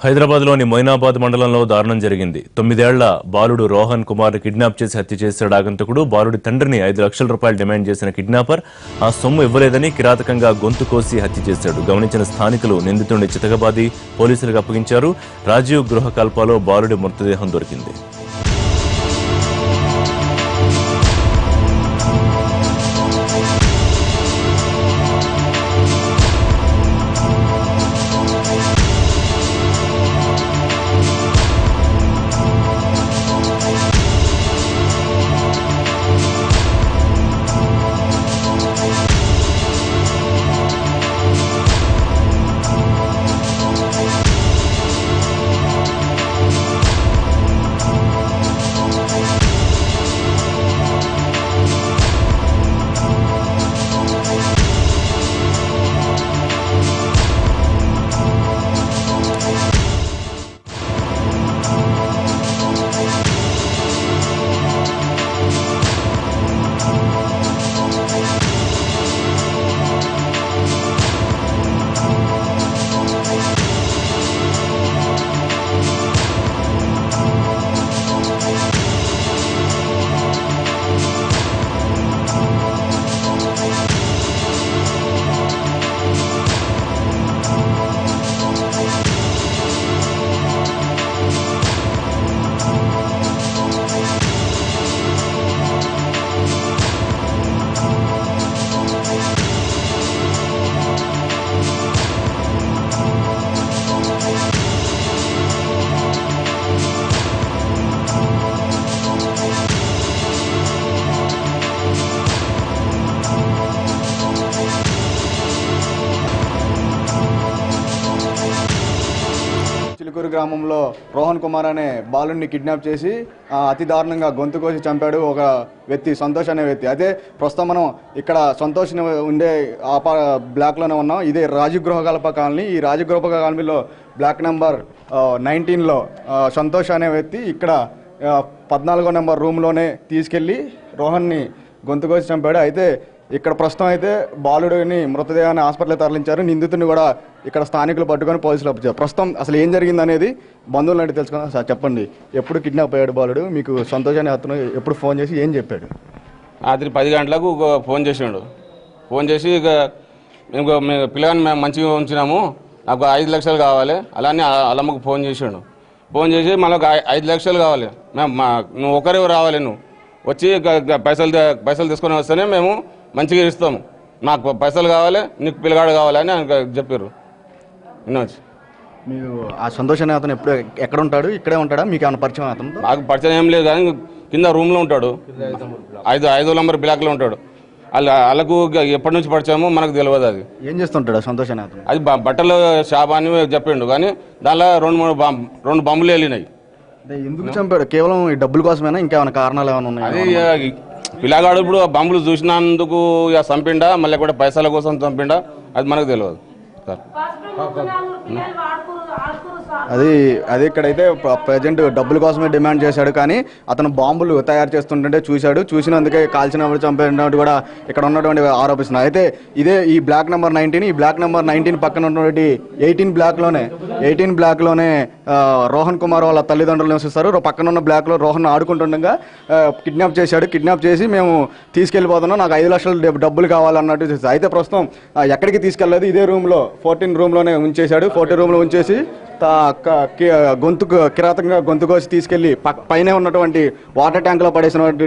హైదరాబాద్లోని మొయినాబాద్ మండలంలో దారుణం జరిగింది. 9 ఏళ్ల బాలుడు రోహన్ కుమార్ ని కిడ్నాప్ చేసి హత్య చేశాడు ఆగంతకుడు. బాలుడి తండ్రిని 5 లక్షల రూపాయలు డిమాండ్ చేసిన కిడ్నాపర్ ఆ సొమ్ము ఇవ్వలేదని కిరాతకంగా గొంతు కోసి హత్య చేశాడు. గమనించిన స్థానికులు నిందితుడిని చితకబాది పోలీసులకు అప్పగించారు. రాజీవ్ గృహ కల్పలో బాలుడి మృతదేహం దొరికింది. చిలుకూరు గ్రామంలో రోహన్ కుమార్ అనే బాలుని కిడ్నాప్ చేసి అతి దారుణంగా గొంతు కోసి చంపాడు ఒక వ్యక్తి, సంతోష్ అనే వ్యక్తి. అయితే ప్రస్తుతం మనం ఇక్కడ సంతోష్ ఉండే బ్లాక్లోనే ఉన్నాం. ఇదే రాజీవ్ గృహకల్ప కాలనీ. ఈ రాజీవ్ గృహకల్ప కాలనీలో బ్లాక్ నెంబర్ 19లో సంతోష్ అనే వ్యక్తి ఇక్కడ 14వ నెంబర్ రూమ్లోనే తీసుకెళ్ళి రోహన్ని గొంతు కోసి చంపాడు. అయితే ఇక్కడ ప్రస్తుతం అయితే బాలుడిని మృతదేహాన్ని హాస్పిటల్ తరలించారు. నిందితుడిని కూడా ఇక్కడ స్థానికులు పట్టుకొని పోలీసులు అప్పచెప్పారు. ప్రస్తుతం అసలు ఏం జరిగింది అనేది బంధువులు అంటే తెలుసుకుందాం. సార్ చెప్పండి, ఎప్పుడు కిడ్నాప్ అయ్యాడు బాలుడు? మీకు సంతోష్ అనే అతను ఎప్పుడు ఫోన్ చేసి ఏం చెప్పాడు? రాత్రి 10 గంటలకు ఫోన్ చేసాడు. ఫోన్ చేసి ఇక మేము పిల్లగాని మేము మంచిగా ఉంచినాము, నాకు 5 లక్షలు కావాలి అలానే అల్లమ్మకు ఫోన్ చేసాడు. ఫోన్ చేసి మళ్ళీ 5 లక్షలు కావాలి, మేము నువ్వు ఒకరే రావాలి, నువ్వు వచ్చి పైసలు తీసుకొని వస్తేనే మేము మంచిగా ఇస్తాము, నాకు పైసలు కావాలి, నీకు పిల్లగాడు కావాలని చెప్పారు. వినొచ్చు. మీరు ఆ సంతోష్ అనే అతను ఎప్పుడు ఎక్కడ ఉంటాడు? ఇక్కడే ఉంటాడా? మీకు ఏమైనా పరిచయం అతను? నాకు పరిచయం ఏం లేదు, కానీ కింద రూమ్లో ఉంటాడు, 5వ నంబర్ బ్లాక్లో ఉంటాడు. వాళ్ళకు ఎప్పటి నుంచి పరిచయమో మనకు తెలియదు. అది ఏం చేస్తుంటాడు సంతోష్ అనే అతను? అది బట్టల షాప్ అని చెప్పిండు, కానీ దానిలో 2 బాంబులు వెళ్ళినాయి. ఎందుకు చంపాడు? కేవలం ఈ డబ్బుల కోసమేనా? ఇంకేమైనా కారణాలు ఏమైనా ఉన్నాయి? అది పిల్లగాడు ఇప్పుడు బాంబులు చూసినందుకు ఇక చంపిండా, మళ్ళీ కూడా పైసల కోసం చంపిండా, అది మనకు తెలియదు సార్. అది ఇక్కడైతే ప్రజెంట్ డబ్బుల కోసమే డిమాండ్ చేశాడు, కానీ అతను బాంబులు తయారు చేస్తుంటే చూశాడు. చూసినందుకే కాల్చినప్పుడు చంపినట్టు కూడా ఇక్కడ ఉన్నటువంటి ఆరోపిస్తున్నారు. అయితే ఇదే ఈ బ్లాక్ నెంబర్ 19, ఈ బ్లాక్ నెంబర్ 19 పక్కన ఉన్నటువంటి 18 బ్లాక్లోనే రోహన్ కుమార్ వాళ్ళ తల్లిదండ్రులు నివసిస్తారు. పక్కన ఉన్న బ్లాక్లో రోహన్ ఆడుకుంటుండగా కిడ్నాప్ చేశాడు. కిడ్నాప్ చేసి మేము తీసుకెళ్ళిపోతున్నాం, నాకు 5 లక్షలు డబ్బులు కావాలన్నట్టు చేశాడు. అయితే ప్రస్తుతం ఎక్కడికి తీసుకెళ్ళలేదు, ఇదే రూమ్లో 14 రూమ్లోనే ఉంచేశాడు. 14 రూమ్లో ఉంచేసి కిరాతకంగా గొంతు కోసి తీసుకెళ్లి పైన ఉన్నటువంటి వాటర్ ట్యాంక్ లో పడేసినటువంటి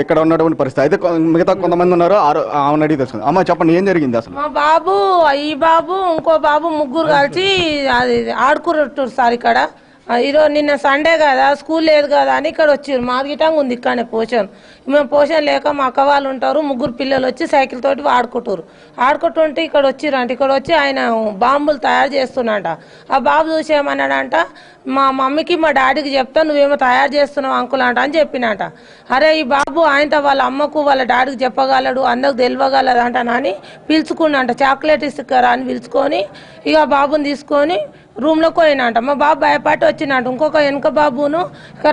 ఇక్కడ ఉన్నటువంటి పరిస్థితి. అయితే మిగతా కొంతమంది ఉన్నారు, ఆమెను అడిగి తెలుసుకుంది. అమ్మ చెప్పండి, ఏం జరిగింది అసలు? మా బాబు, ఈ బాబు, ఇంకో బాబు, ముగ్గురు కలిసి అది ఆడుకుంటారు సార్ ఇక్కడ. ఈరోజు నిన్న సండే కదా, స్కూల్ లేదు కదా అని ఇక్కడ వచ్చారు. మాది గిటంగా ఉంది ఇక్కడనే పోషన్. మేము పోషన్ లేక మా అక్క వాళ్ళు ఉంటారు, ముగ్గురు పిల్లలు వచ్చి సైకిల్ తోటి ఆడుకుంటుంటే ఇక్కడ వచ్చిరంట. ఇక్కడ వచ్చి ఆయన బాంబులు తయారు చేస్తున్నట. ఆ బాబు చూసి ఏమన్నాడంట, మా మమ్మీకి మా డాడీకి చెప్తా, నువ్వేమో తయారు చేస్తున్నావు అంకుల్ అంట అని చెప్పినట. అరే ఈ బాబు ఆయనతో వాళ్ళ అమ్మకు వాళ్ళ డాడీకి చెప్పగలడు, అందరికి తెలియగలదు అంట అని పిలుచుకున్నంట. చాక్లెట్ ఇసుకరా అని పిలుచుకొని ఇక బాబుని తీసుకొని రూమ్లోకి పోయినంట. మా బాబు భయపడి వచ్చిందంట. ఇంకొక వెనుక బాబును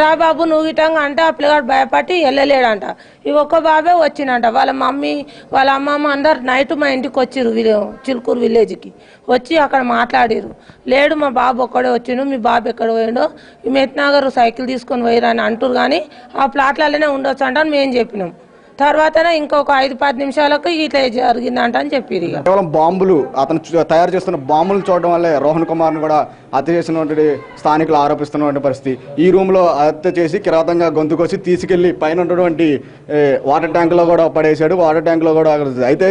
రా బాబు నువ్వు గిటంగా అంటే ఆ పిల్లగాడు భయపడి వెళ్ళలేడంట. ఈ ఒక్క బాబే వచ్చిందంట. వాళ్ళ మమ్మీ వాళ్ళ అమ్మమ్మ అందరు నైట్ మా ఇంటికి వచ్చిర్రు, చిలుకూరు విలేజ్కి వచ్చి అక్కడ మాట్లాడిరు. లేడు మా బాబు ఒక్కడే వచ్చిండు, మీ బాబు ఎక్కడ పోయిండో ఈ మెట్నగర్ సైకిల్ తీసుకొని పోయిరా అని అంటారు. కానీ ఆ ప్లాట్లలోనే ఉండొచ్చు అంట అని మేము చెప్పినాం. తర్వాతనే ఇంకొక 5-10 నిమిషాలకు ఇట్లా జరిగిందంట అని చెప్పిరు. కేవలం బాంబులు అతను తయారు చేస్తున్న బాంబులు చూడడం వల్లే రోహన్ కుమార్ని కూడా హత్య చేసినటువంటి స్థానికులు ఆరోపిస్తున్నటువంటి పరిస్థితి. ఈ రూమ్లో హత్య చేసి కిరాతంగా గొంతు కోసి తీసుకెళ్లి పైన ఉన్నటువంటి వాటర్ ట్యాంకులో కూడా పడేశాడు. వాటర్ ట్యాంకులో కూడా అయితే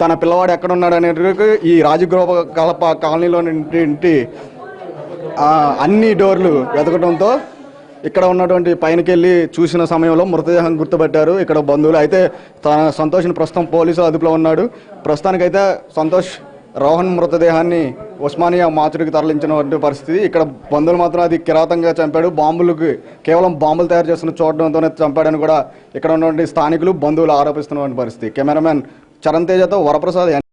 తన పిల్లవాడు ఎక్కడ ఉన్నాడు అనేది ఈ రాజగృహ కల్ప కాలనీలో ఇంటి అన్ని డోర్లు వెతకడంతో ఇక్కడ ఉన్నటువంటి పైనకి వెళ్ళి చూసిన సమయంలో మృతదేహం గుర్తుపట్టారు ఇక్కడ బంధువులు. అయితే తన సంతోష్ని ప్రస్తుతం పోలీసులు అదుపులో ఉన్నాడు. ప్రస్తుతానికైతే సంతోష్ రోహన్ మృతదేహాన్ని ఉస్మానియా మార్చురికి తరలించినటువంటి పరిస్థితి. ఇక్కడ బంధువులు మాత్రం అది కిరాతంగా చంపాడు, బాంబులకు కేవలం బాంబులు తయారు చేస్తున్న చూడడంతోనే చంపాడని కూడా ఇక్కడ ఉన్నటువంటి స్థానికులు బంధువులు ఆరోపిస్తున్నటువంటి పరిస్థితి. కెమెరామెన్ చరణ్ తేజతో వరప్రసాద్.